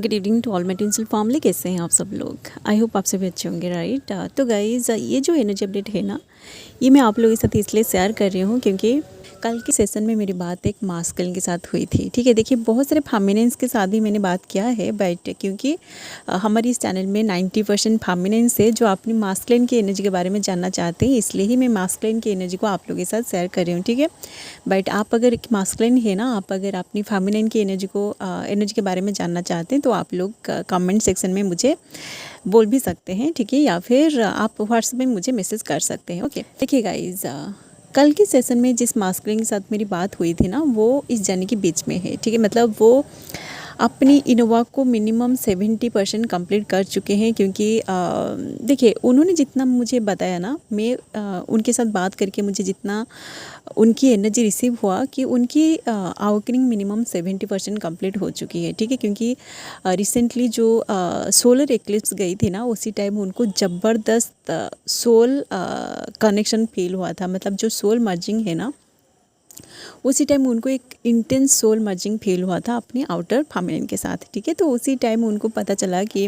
Good evening to all my tinsel family. कैसे हैं आप सब लोग? आई होप आप सभी अच्छे होंगे, राइट। तो गाइज़, ये जो एनर्जी अपडेट है ना, ये मैं आप लोगों के साथ इसलिए शेयर कर रही हूँ क्योंकि कल के सेशन में मेरी बात एक मास्कुलिन के साथ हुई थी। ठीक है, देखिए बहुत सारे फेमिनिन्स के साथ भी मैंने बात किया है, बट क्योंकि हमारी इस चैनल में 90% फेमिनिन्स है जो अपनी मास्कुलिन की एनर्जी के बारे में जानना चाहते हैं, इसलिए ही मैं मास्कुलिन की एनर्जी को आप लोगों के साथ शेयर कर रही हूँ। ठीक है, बट आप अगर मास्कुलिन है ना, आप अगर अपनी फेमिनिन की एनर्जी के बारे में जानना चाहते हैं तो आप लोग कमेंट सेक्शन में मुझे बोल भी सकते हैं। ठीक है, या फिर आप व्हाट्सएप में मुझे मैसेज कर सकते हैं। ओके, देखिए गाइज, कल के सेशन में जिस मास्कुलिन के साथ मेरी बात हुई थी ना, वो इस जर्नी के बीच में है। ठीक है, मतलब वो अपनी इनोवा को मिनिमम 70% कंप्लीट कर चुके हैं क्योंकि देखिए उन्होंने जितना मुझे बताया ना, मैं उनके साथ बात करके मुझे जितना उनकी एनर्जी रिसीव हुआ कि उनकी अवेकनिंग मिनिमम 70% कंप्लीट हो चुकी है। ठीक है, क्योंकि रिसेंटली जो सोलर एक्लिप्स गई थी ना, उसी टाइम उनको ज़बरदस्त सोल कनेक्शन फील हुआ था। मतलब जो सोल मर्जिंग है ना, उसी टाइम उनको एक इंटेंस सोल मर्जिंग फील हुआ था अपनी आउटर फेमिनिन के साथ। ठीक है, तो उसी टाइम उनको पता चला कि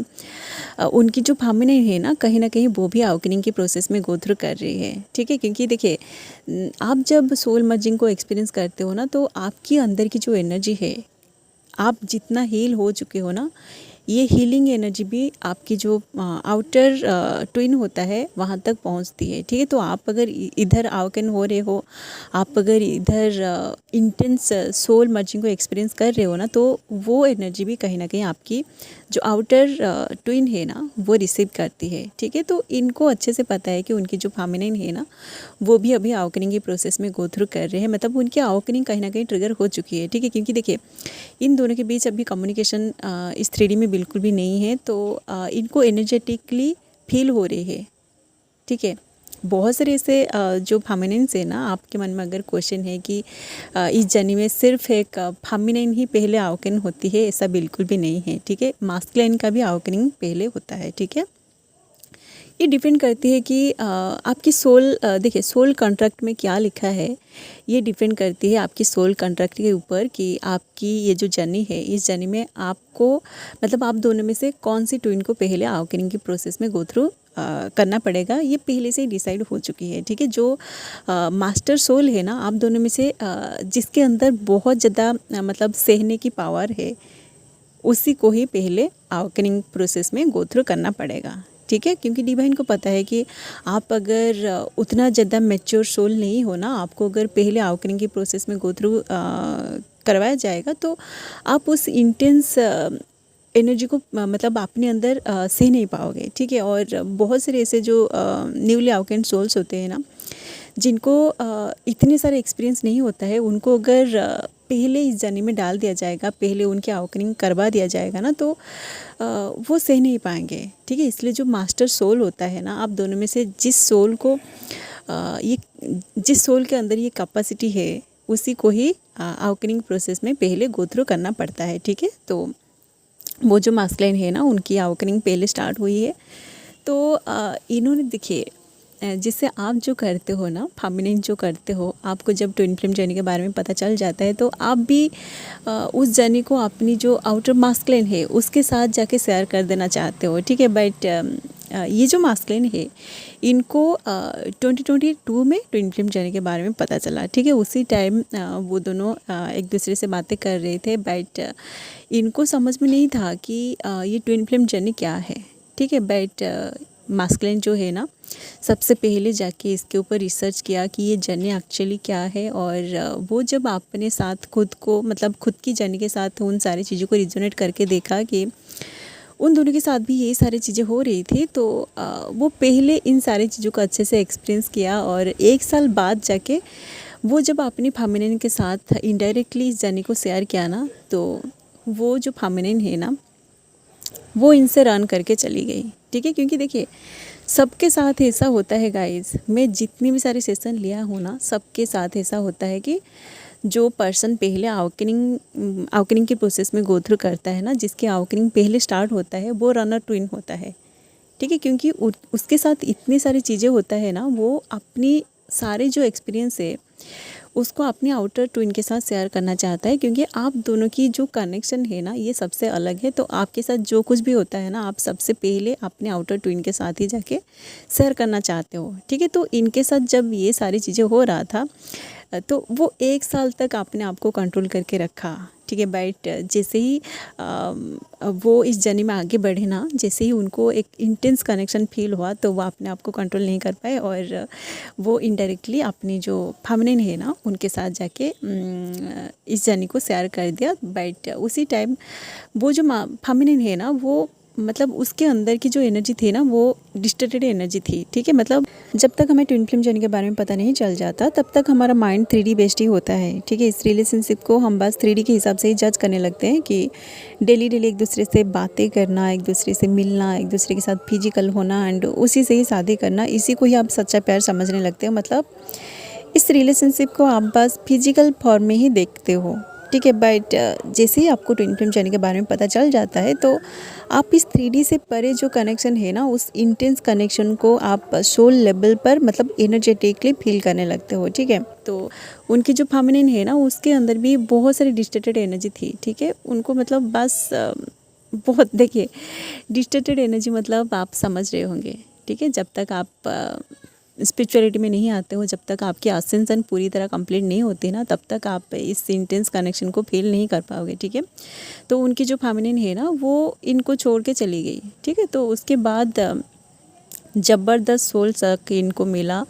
उनकी जो फेमिनिन है ना कहीं वो भी अवेकनिंग के प्रोसेस में गो थ्रू कर रही है। ठीक है, क्योंकि देखिए आप जब सोल मर्जिंग को एक्सपीरियंस करते हो ना, तो आपकी अंदर की जो एनर्जी है, आप जितना हील हो चुके हो ना, ये हीलिंग एनर्जी भी आपकी जो आउटर ट्विन होता है वहाँ तक पहुँचती है। ठीक है, तो आप अगर इधर अवेकन हो रहे हो, आप अगर इधर इंटेंस सोल मर्जिंग को एक्सपीरियंस कर रहे हो ना, तो वो एनर्जी भी कहीं ना कहीं आपकी जो आउटर ट्विन है ना, वो रिसीव करती है। ठीक है, तो इनको अच्छे से पता है कि उनकी जो फेमिनिन है ना, वो भी अभी अवेकनिंग के प्रोसेस में गो थ्रू कर रहे हैं। मतलब उनकी अवेकनिंग कहीं ना कहीं ट्रिगर हो चुकी है। ठीक है, क्योंकि देखिए इन दोनों के बीच अभी कम्युनिकेशन इस 3D में बिल्कुल भी नहीं है, तो इनको एनर्जेटिकली फील हो रही है। ठीक है, बहुत सारे ऐसे जो फेमिनिन्स है ना, आपके मन में अगर क्वेश्चन है कि इस जर्नी में सिर्फ एक फेमिनिन ही पहले अवेकन होती है, ऐसा बिल्कुल भी नहीं है। ठीक है, मास्कुलिन का भी अवेकनिंग पहले होता है। ठीक है, ये डिपेंड करती है कि आपकी सोल, देखिए सोल कॉन्ट्रैक्ट में क्या लिखा है, ये डिपेंड करती है आपकी सोल कॉन्ट्रैक्ट के ऊपर कि आपकी ये जो जर्नी है, इस जर्नी में आपको मतलब आप दोनों में से कौन सी ट्विन को पहले अवेकनिंग के प्रोसेस में गो थ्रू करना पड़ेगा, ये पहले से ही डिसाइड हो चुकी है। ठीक है, जो मास्टर सोल है ना, आप दोनों में से जिसके अंदर बहुत ज़्यादा मतलब सहने की पावर है, उसी को ही पहले अवेकनिंग प्रोसेस में गो थ्रू करना पड़ेगा। ठीक है, क्योंकि डिवाइन को पता है कि आप अगर उतना ज़्यादा मैच्योर सोल नहीं हो ना, आपको अगर पहले अवेकनिंग के प्रोसेस में गो थ्रू करवाया जाएगा तो आप उस इंटेंस एनर्जी को मतलब अपने अंदर सह नहीं पाओगे। ठीक है, और बहुत सारे ऐसे जो न्यूली अवेकन सोल्स होते हैं ना, जिनको इतने सारे एक्सपीरियंस नहीं होता है, उनको अगर पहले इस जर्नी में डाल दिया जाएगा, पहले उनकी अवेकनिंग करवा दिया जाएगा ना, तो वो सह नहीं पाएंगे। ठीक है, इसलिए जो मास्टर सोल होता है ना, आप दोनों में से जिस सोल को ये जिस सोल के अंदर ये कैपेसिटी है, उसी को ही अवेकनिंग प्रोसेस में पहले गो थ्रू करना पड़ता है। ठीक है, तो वो जो मास्कुलिन है ना, उनकी अवेकनिंग पहले स्टार्ट हुई है। तो इन्होंने देखिए जिससे आप जो करते हो ना, फेमिनिन जो करते हो, आपको जब ट्विन फ्लेम जर्नी के बारे में पता चल जाता है, तो आप भी उस जर्नी को अपनी जो आउटर मास्कुलिन है उसके साथ जाके शेयर कर देना चाहते हो। ठीक है, बट ये जो मास्कुलिन है, इनको 2022 में ट्विन फ्लेम जर्नी के बारे में पता चला। ठीक है, उसी टाइम वो दोनों एक दूसरे से बातें कर रहे थे, बट इनको समझ में नहीं था कि ये ट्विन फ्लेम जर्नी क्या है। ठीक है, बट मास्कुलिन जो है ना, सबसे पहले जाके इसके ऊपर रिसर्च किया कि ये जर्नी एक्चुअली क्या है, और वो जब अपने साथ खुद को मतलब खुद की जर्नी के साथ उन सारी चीज़ों को रिजोनेट करके देखा कि उन दोनों के साथ भी ये सारी चीज़ें हो रही थी, तो वो पहले इन सारी चीज़ों को अच्छे से एक्सपीरियंस किया, और 1 साल बाद जाके वो जब अपनी फेमिनिन के साथ इनडायरेक्टली इस जर्नी को शेयर किया ना, तो वो जो फेमिनिन है ना, वो इनसे रन करके चली गई। ठीक है, क्योंकि देखिए सबके साथ ऐसा होता है गाइस, मैं जितनी भी सारे सेशन लिया हूँ ना, सबके साथ ऐसा होता है कि जो पर्सन पहले अवेकनिंग के प्रोसेस में गो थ्रू करता है ना, जिसकी अवेकनिंग पहले स्टार्ट होता है, वो रनर ट्विन होता है। ठीक है, क्योंकि उसके साथ इतनी सारी चीज़ें होता है ना, वो अपनी सारे जो एक्सपीरियंस है उसको अपने आउटर ट्विन के साथ शेयर करना चाहता है, क्योंकि आप दोनों की जो कनेक्शन है ना ये सबसे अलग है। तो आपके साथ जो कुछ भी होता है ना, आप सबसे पहले अपने आउटर ट्विन के साथ ही जाके शेयर करना चाहते हो, ठीक है। तो इनके साथ जब ये सारी चीज़ें हो रहा था तो वो 1 साल तक अपने आप को कंट्रोल करके रखा, ठीक है। बट जैसे ही वो इस जर्नी में आगे बढ़े ना, जैसे ही उनको एक इंटेंस कनेक्शन फील हुआ तो वो अपने आप को कंट्रोल नहीं कर पाए और वो इनडायरेक्टली अपनी जो फेमिनिन है ना उनके साथ जाके इस जर्नी को शेयर कर दिया। बट उसी टाइम वो जो फेमिनिन है ना, वो मतलब उसके अंदर की जो एनर्जी थी ना वो डिस्टर्टेड एनर्जी थी, ठीक है। मतलब जब तक हमें ट्विन फ्लेम जर्नी के बारे में पता नहीं चल जाता तब तक हमारा माइंड 3D बेस्ड ही होता है, ठीक है। इस रिलेशनशिप को हम बस 3D के हिसाब से ही जज करने लगते हैं कि डेली डेली एक दूसरे से बातें करना, एक दूसरे से मिलना, एक दूसरे के साथ फिजिकल होना एंड उसी से ही शादी करना, इसी को ही आप सच्चा प्यार समझने लगते हो। मतलब इस रिलेशनशिप को आप बस फिजिकल फॉर्म में ही देखते हो, ठीक है। बट जैसे ही आपको ट्विन फ्लेम जर्नी के बारे में पता चल जाता है तो आप इस 3D से परे जो कनेक्शन है ना, उस इंटेंस कनेक्शन को आप सोल लेवल पर मतलब एनर्जेटिकली फील करने लगते हो, ठीक है। तो उनकी जो फेमिनिन है ना उसके अंदर भी बहुत सारी डिस्टर्टेड एनर्जी थी, ठीक है। उनको मतलब बस बहुत, देखिए डिस्टर्टेड एनर्जी मतलब आप समझ रहे होंगे, ठीक है। जब तक आप स्पिरिचुअलिटी में नहीं आते हो, जब तक आपकी असेंशन पूरी तरह कंप्लीट नहीं होती ना, तब तक आप इस इंटेंस कनेक्शन को फील नहीं कर पाओगे, ठीक है। तो उनकी जो फेमिनिन है ना वो इनको छोड़ के चली गई, ठीक है। तो उसके बाद ज़बरदस्त सोल सक इनको मिला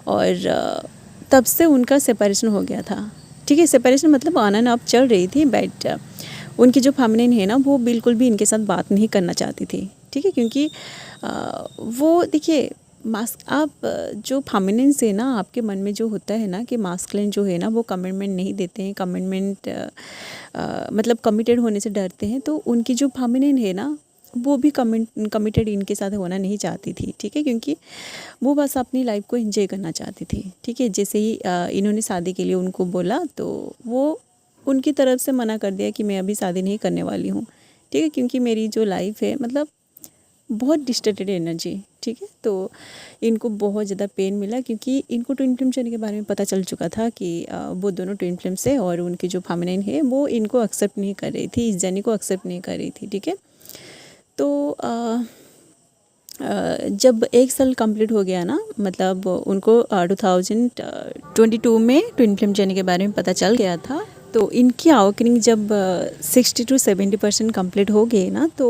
और तब से उनका सेपरेशन हो गया था, ठीक है। सेपरेशन मतलब ऑन एंड ऑफ चल रही थी, बट उनकी जो फेमिनिन है ना वो बिल्कुल भी इनके साथ बात नहीं करना चाहती थी, ठीक है। क्योंकि वो देखिए आप जो फेमिनिन से ना आपके मन में जो होता है ना कि मास्कुलिन जो है ना वो कमिटमेंट नहीं देते हैं, कमिटमेंट मतलब कमिटेड होने से डरते हैं। तो उनकी जो फेमिनिन है ना वो भी कमिटेड इनके साथ होना नहीं चाहती थी, ठीक है। क्योंकि वो बस अपनी लाइफ को एंजॉय करना चाहती थी, ठीक है। जैसे ही इन्होंने शादी के लिए उनको बोला तो वो उनकी तरफ से मना कर दिया कि मैं अभी शादी नहीं करने वाली हूँ, ठीक है। क्योंकि मेरी जो लाइफ है मतलब बहुत डिस्टर्टेड एनर्जी, ठीक है। तो इनको बहुत ज़्यादा पेन मिला क्योंकि इनको ट्विन फ्लेम जर्नी के बारे में पता चल चुका था कि वो दोनों ट्विन फ्लेम से और उनकी जो फेमिनिन है वो इनको एक्सेप्ट नहीं कर रही थी, इस जर्नी को एक्सेप्ट नहीं कर रही थी, ठीक है। तो जब 1 साल कंप्लीट हो गया ना, मतलब उनको 2022 में ट्विन फ्लेम जर्नी के बारे में पता चल गया था। तो इनकी अवेकनिंग जब 60 to 70% कंप्लीट हो गए ना, तो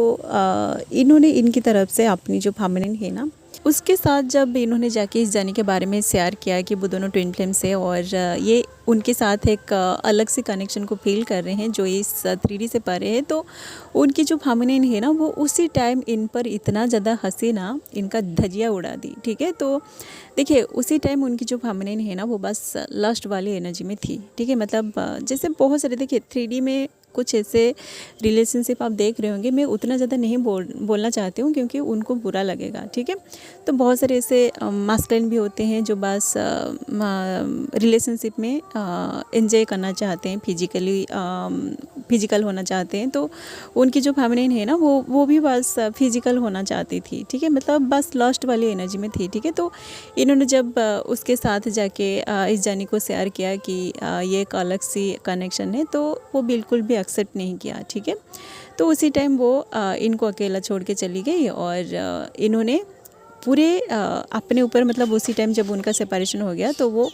इन्होंने इनकी तरफ से अपनी जो फेमिनिन है ना उसके साथ जब इन्होंने जाके इस जर्नी के बारे में शेयर किया कि वो दोनों ट्विन फ्लेम से और ये उनके साथ एक अलग सी कनेक्शन को फील कर रहे हैं जो इस 3D से परे है, तो उनकी जो फेमिनिन है ना वो उसी टाइम इन पर इतना ज़्यादा हंसी ना, इनका धजिया उड़ा दी, ठीक है। तो देखिए उसी टाइम उनकी जो फेमिनिन है ना वो बस लस्ट वाली एनर्जी में थी, ठीक है। मतलब जैसे बहुत सारे देखिए 3D में कुछ ऐसे रिलेशनशिप आप देख रहे होंगे, मैं उतना ज़्यादा नहीं बोलना चाहती हूँ क्योंकि उनको बुरा लगेगा, ठीक है। तो बहुत सारे ऐसे मास्कुलिन भी होते हैं जो बस रिलेशनशिप में एंजॉय करना चाहते हैं, फिजिकल होना चाहते हैं। तो उनकी जो फेमिनिन है ना वो भी बस फिजिकल होना चाहती थी, ठीक है। मतलब बस लस्ट वाली एनर्जी में थी, ठीक है। तो इन्होंने जब उसके साथ जाके इस जर्नी को शेयर किया कि ये एक अलग सी कनेक्शन है, तो वो बिल्कुल भी एक्सेप्ट नहीं किया, ठीक है। तो उसी टाइम वो इनको अकेला छोड़ के चली गई और इन्होंने पूरे अपने ऊपर मतलब उसी टाइम जब उनका सेपरेशन हो गया तो वो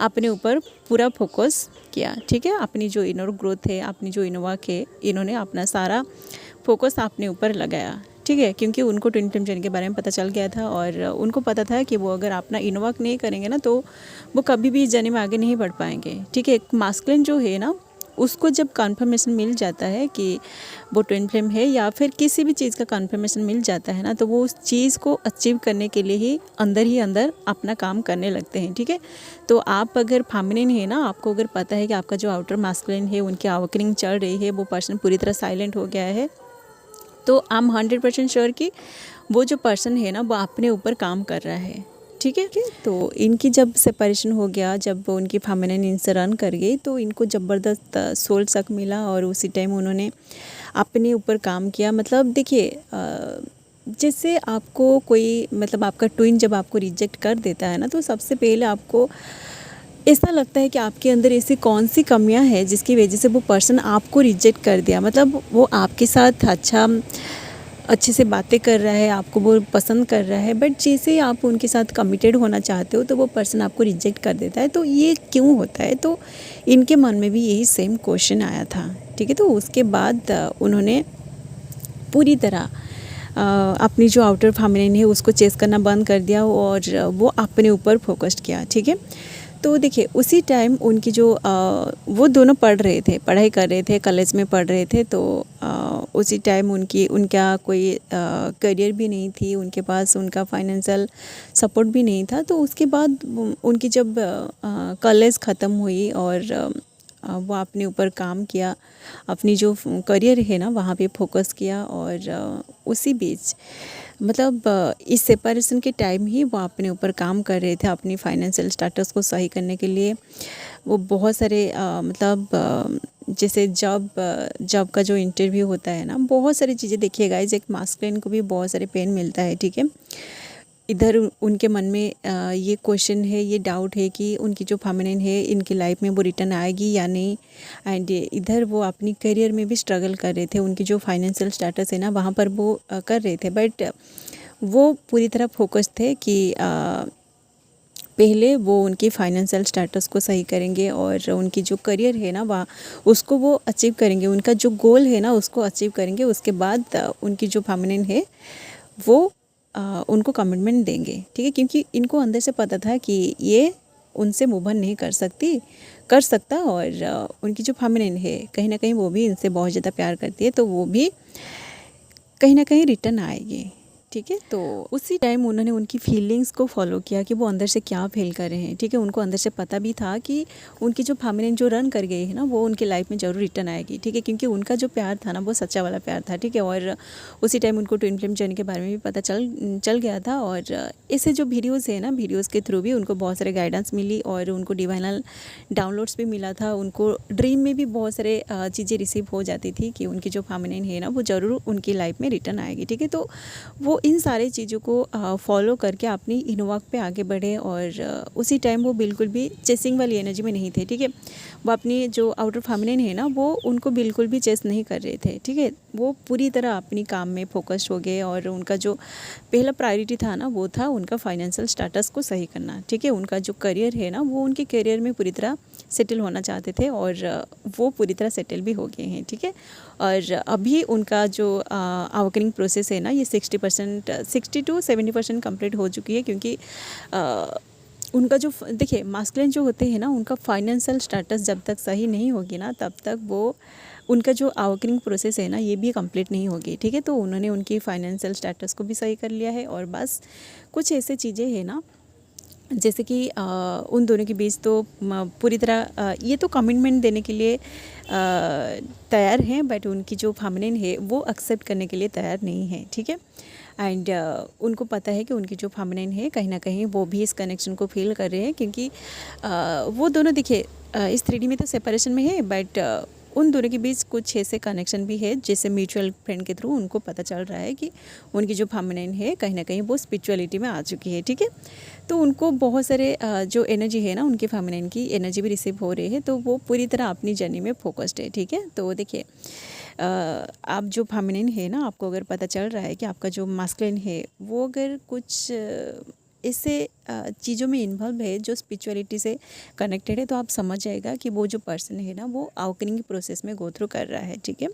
अपने ऊपर पूरा फोकस किया, ठीक है। अपनी जो इनर ग्रोथ है, अपनी जो इनर वर्क है, इन्होंने अपना सारा फोकस अपने ऊपर लगाया, ठीक है। क्योंकि उनको ट्विन फ्लेम जर्नी के बारे में पता चल गया था और उनको पता था कि वो अगर अपना इनर वर्क नहीं करेंगे ना तो वो कभी भी इस जर्नी में आगे नहीं बढ़ पाएंगे, ठीक है। एक मास्कुलिन जो है ना उसको जब कन्फर्मेशन मिल जाता है कि वो ट्विन फ्लेम है या फिर किसी भी चीज़ का कन्फर्मेशन मिल जाता है ना, तो वो उस चीज़ को अचीव करने के लिए ही अंदर अपना काम करने लगते हैं, ठीक है। तो आप अगर फेमिनिन है ना, आपको अगर पता है कि आपका जो आउटर मास्कुलिन है उनकी अवेकनिंग चल रही है, वो पर्सन पूरी तरह साइलेंट हो गया है, तो आई एम 100% श्योर कि वो जो पर्सन है ना वो अपने ऊपर काम कर रहा है, ठीक है। तो इनकी जब सेपरेशन हो गया, जब उनकी फेमिनिन इनसे रन कर गई तो इनको ज़बरदस्त सोल सक मिला और उसी टाइम उन्होंने अपने ऊपर काम किया। मतलब देखिए जैसे आपको कोई मतलब आपका ट्विन जब आपको रिजेक्ट कर देता है ना, तो सबसे पहले आपको ऐसा लगता है कि आपके अंदर ऐसी कौन सी कमियां हैं जिसकी वजह से वो पर्सन आपको रिजेक्ट कर दिया। मतलब वो आपके साथ अच्छे से बातें कर रहा है, आपको वो पसंद कर रहा है, बट जैसे ही आप उनके साथ कमिटेड होना चाहते हो तो वो पर्सन आपको रिजेक्ट कर देता है। तो ये क्यों होता है? तो इनके मन में भी यही सेम क्वेश्चन आया था। ठीक है, तो उसके बाद उन्होंने पूरी तरह अपनी जो आउटर फेमिनिन है उसको चेस करना बंद कर दिया और वो अपने ऊपर फोकस्ड किया। ठीक है, तो देखिए उसी टाइम उनकी जो वो दोनों पढ़ाई कर रहे थे, कॉलेज में पढ़ रहे थे। तो उसी टाइम उनका कोई करियर भी नहीं थी, उनके पास उनका फाइनेंशियल सपोर्ट भी नहीं था। तो उसके बाद उनकी जब कॉलेज ख़त्म हुई और वो अपने ऊपर काम किया, अपनी जो करियर है ना वहाँ पे फोकस किया। और उसी बीच मतलब इस सेपरेशन के टाइम ही वो अपने ऊपर काम कर रहे थे अपनी फाइनेंशियल स्टेटस को सही करने के लिए। वो बहुत सारे जैसे जॉब का जो इंटरव्यू होता है ना, बहुत सारी चीज़ें देखिए गाइस, एक मास्कुलिन को भी बहुत सारे पेन मिलता है। ठीक है, इधर उनके मन में ये क्वेश्चन है, ये डाउट है कि उनकी जो फेमिनिन है इनकी लाइफ में वो रिटर्न आएगी या नहीं। एंड इधर वो अपनी करियर में भी स्ट्रगल कर रहे थे, उनकी जो फाइनेंशियल स्टेटस है ना वहाँ पर वो कर रहे थे। बट वो पूरी तरह फोकस थे कि पहले वो उनकी फाइनेंशियल स्टेटस को सही करेंगे और उनकी जो करियर है ना वहाँ उसको वो अचीव करेंगे, उनका जो गोल है ना उसको अचीव करेंगे। उसके बाद उनकी जो फेमिनिन है वो उनको कमिटमेंट देंगे। ठीक है, क्योंकि इनको अंदर से पता था कि ये उनसे मूव ऑन नहीं कर सकता। और उनकी जो फेमिनिन है कहीं ना कहीं वो भी इनसे बहुत ज़्यादा प्यार करती है, तो वो भी कहीं ना कहीं रिटर्न आएगी। ठीक है, तो उसी टाइम उन्होंने उनकी फीलिंग्स को फॉलो किया कि वो अंदर से क्या फील कर रहे हैं। ठीक है, उनको अंदर से पता भी था कि उनकी जो फेमिनिन जो रन कर गई है ना वो उनकी लाइफ में ज़रूर रिटर्न आएगी। ठीक है, क्योंकि उनका जो प्यार था ना वो सच्चा वाला प्यार था। ठीक है, और उसी टाइम उनको ट्विन फ्लेम जर्नी के बारे में भी पता चल गया था। और ऐसे जो वीडियोज़ है ना, वीडियोज़ के थ्रू भी उनको बहुत सारे गाइडेंस मिली और उनको डिवाइनल डाउनलोड्स भी मिला था। उनको ड्रीम में भी बहुत सारे चीज़ें रिसीव हो जाती थी कि उनकी जो फेमिनिन है ना वो ज़रूर उनकी लाइफ में रिटर्न आएगी। ठीक है, तो वो इन सारी चीज़ों को फॉलो करके अपनी इनवर्क पे आगे बढ़े। और उसी टाइम वो बिल्कुल भी चेसिंग वाली एनर्जी में नहीं थे। ठीक है, वो अपनी जो आउटर फेमिनिन है ना वो उनको बिल्कुल भी चेस नहीं कर रहे थे। ठीक है, वो पूरी तरह अपनी काम में फोकस्ड हो गए और उनका जो पहला प्रायोरिटी था ना वो था उनका फाइनेंशियल स्टेटस को सही करना। ठीक है, उनका जो करियर है ना वो उनके करियर में पूरी तरह सेटल होना चाहते थे और वो पूरी तरह सेटल भी हो गए हैं। ठीक है, और अभी उनका जो अवेकनिंग प्रोसेस है ना ये 60 to 70% कंप्लीट हो चुकी है। क्योंकि उनका जो देखिए मास्कुलिन जो होते हैं ना उनका फाइनेंशियल स्टेटस जब तक सही नहीं होगी ना तब तक वो उनका जो अवेकनिंग प्रोसेस है ना ये भी कंप्लीट नहीं होगी। ठीक है, तो उन्होंने उनकी फाइनेंशियल स्टेटस को भी सही कर लिया है। और बस कुछ ऐसे चीज़ें हैं ना जैसे कि उन दोनों के बीच तो पूरी तरह ये तो कमिटमेंट देने के लिए तैयार हैं, बट उनकी जो फेमिनिन है वो एक्सेप्ट करने के लिए तैयार नहीं है। ठीक है, एंड उनको पता है कि उनकी जो फेमिनिन है कहीं ना कहीं वो भी इस कनेक्शन को फील कर रहे हैं। क्योंकि वो दोनों देखिए इस 3D में तो सेपरेशन में है, बट उन दोनों के बीच कुछ ऐसे कनेक्शन भी है जैसे म्यूचुअल फ्रेंड के थ्रू उनको पता चल रहा है कि उनकी जो फेमिनिन है कहीं ना कहीं वो स्पिरिचुअलिटी में आ चुकी है। ठीक है, तो उनको बहुत सारे जो एनर्जी है ना उनके फेमिनिन की एनर्जी भी रिसीव हो रही है, तो वो पूरी तरह अपनी जर्नी में फोकस्ड है। ठीक है, तो देखिए आप जो फेमिनिन है ना आपको अगर पता चल रहा है कि आपका जो मास्कुलिन है वो अगर कुछ ऐसे चीज़ों में इन्वॉल्व है जो स्पिरिचुअलिटी से कनेक्टेड है, तो आप समझ जाएगा कि वो जो पर्सन है ना वो अवेकनिंग प्रोसेस में गो थ्रू कर रहा है। ठीक है,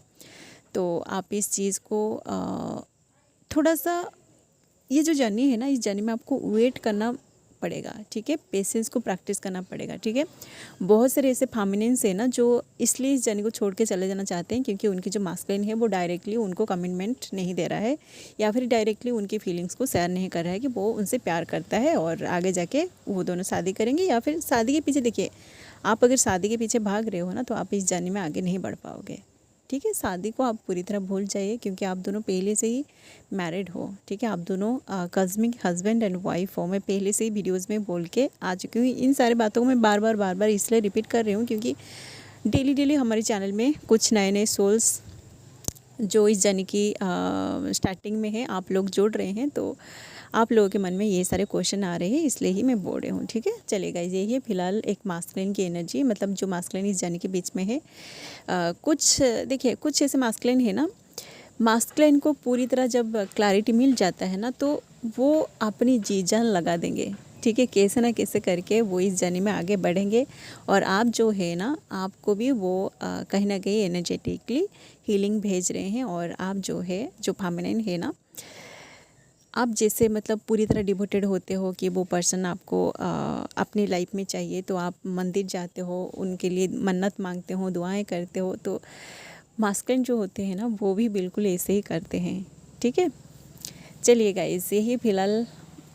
तो आप इस चीज़ को थोड़ा सा ये जो जर्नी है ना इस जर्नी में आपको वेट करना पड़ेगा। ठीक है, पेशेंस को प्रैक्टिस करना पड़ेगा। ठीक है, बहुत सारे ऐसे फेमिनिन्स है ना जो इसलिए इस जर्नी को छोड़ के चले जाना चाहते हैं क्योंकि उनकी जो मास्कुलिन है वो डायरेक्टली उनको कमिटमेंट नहीं दे रहा है या फिर डायरेक्टली उनकी फीलिंग्स को शेयर नहीं कर रहा है कि वो उनसे प्यार करता है और आगे जाके वो दोनों शादी करेंगे। या फिर शादी के पीछे देखिए आप अगर शादी के पीछे भाग रहे हो ना तो आप इस जर्नी में आगे नहीं बढ़ पाओगे। ठीक है, शादी को आप पूरी तरह भूल जाइए क्योंकि आप दोनों पहले से ही मैरिड हो। ठीक है, आप दोनों कस्मिक हस्बैंड एंड वाइफ हो। मैं पहले से ही वीडियोस में बोल के आ चुकी हूँ। इन सारी बातों को मैं बार बार इसलिए रिपीट कर रही हूँ क्योंकि डेली हमारे चैनल में कुछ नए सोल्स जो इस जर्नी की स्टार्टिंग में है, आप लोग जुड़ रहे हैं तो आप लोगों के मन में ये सारे क्वेश्चन आ रहे हैं, इसलिए ही मैं बोल रही हूँ। ठीक है, चलिए गाइस, यही है फिलहाल एक मास्कुलिन की एनर्जी, मतलब जो मास्कुलिन इस जर्नी के बीच में है। कुछ देखिए, कुछ ऐसे मास्कुलिन है ना, मास्कुलिन को पूरी तरह जब क्लैरिटी मिल जाता है ना, तो वो अपनी जी जान लगा देंगे। ठीक है, कैसे ना कैसे करके वो इस जर्नी में आगे बढ़ेंगे, और आप जो है ना, आपको भी वो कहीं ना कहीं एनर्जेटिकली हीलिंग भेज रहे हैं। और आप जो है, जो फेमिनिन है ना, आप जैसे मतलब पूरी तरह डिवोटेड होते हो कि वो पर्सन आपको अपनी लाइफ में चाहिए, तो आप मंदिर जाते हो, उनके लिए मन्नत मांगते हो, दुआएं करते हो। तो मास्कुलिन जो होते हैं ना, वो भी बिल्कुल ऐसे ही करते हैं। ठीक है, चलिए गाइस, यही फिलहाल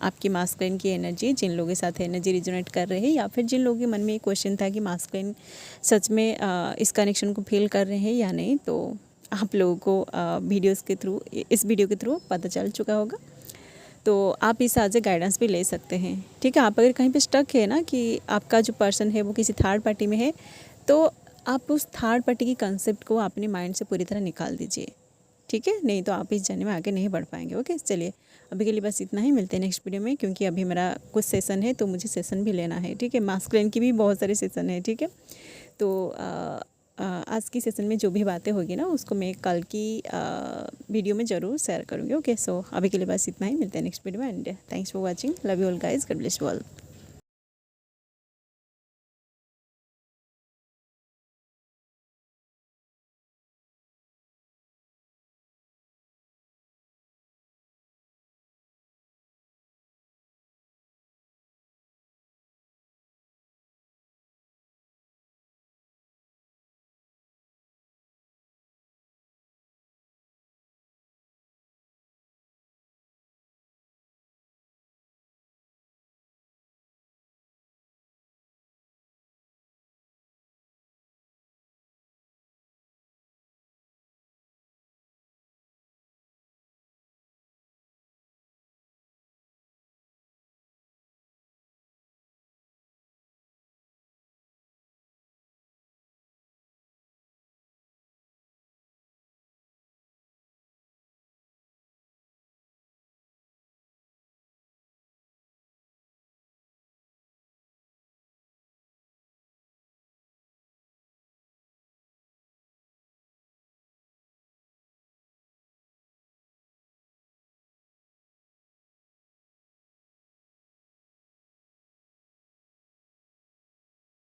आपकी मास्कुलिन की एनर्जी, जिन लोगों के साथ एनर्जी रिजोनेट कर रहे हैं, या फिर जिन लोगों के मन में ये क्वेश्चन था कि मास्कुलिन सच में इस कनेक्शन को फील कर रहे हैं या नहीं, तो आप लोगों को वीडियोस के थ्रू, इस वीडियो के थ्रू पता चल चुका होगा। तो आप इस आज गाइडेंस भी ले सकते हैं। ठीक है, आप अगर कहीं पे स्टक है ना कि आपका जो पर्सन है वो किसी थर्ड पार्टी में है, तो आप उस थर्ड पार्टी की कंसेप्ट को अपने माइंड से पूरी तरह निकाल दीजिए। ठीक है, नहीं तो आप इस जर्नी में आगे नहीं बढ़ पाएंगे। ओके, चलिए अभी के लिए बस इतना ही, मिलते हैं नेक्स्ट वीडियो में, क्योंकि अभी मेरा कुछ सेशन है तो मुझे सेशन भी लेना है। ठीक है, मास्कुलिन की भी बहुत सारे सेशन है। ठीक है, तो आज की सेशन में जो भी बातें होगी ना, उसको मैं कल की वीडियो में ज़रूर शेयर करूँगी। ओके, सो अभी के लिए बस इतना ही, मिलते हैं नेक्स्ट वीडियो में, and thanks for watching, love you all guys, God bless you all.